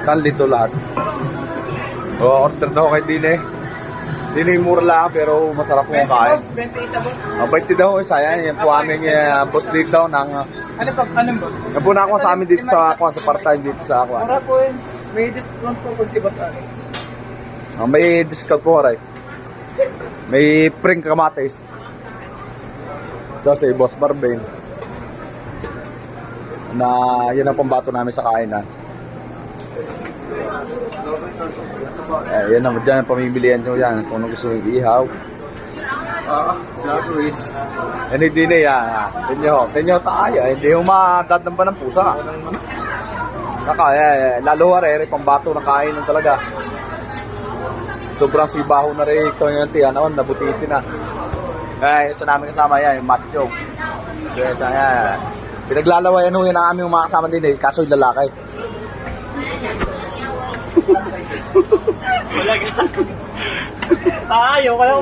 Nandito lahat. O, order daw kay Dine. Dine mura lang pero masarap po ang kain. 20 isa, boss. 20 daw isa yan. Yan po aming boss dito ng... Anong boss? yan po na ako sa amin dito sa part-time dito sa ako. Para po yun. May discount po kung si boss May discount po, right? May pring kamatis. Ito si Boss Barbeng. Na yan ang pambato namin sa kainan. Yan naman dyan ang pamimilihan nyo yan. Kung gusto nyo ihaw. Jaggeries. Hindi na yan. Tinyo tayo. Hindi mo madadamba ng pusa. Lalo pambato ng kainan talaga. Sobrang sibaho na rin ito yung tiyan. Nabutiti na. Isa namin kasama yan, yung macho. Yes, pinaglalawayan yan ang aming mga kasama din kaso yung lalaki. Wala ka. Ayaw ka lang.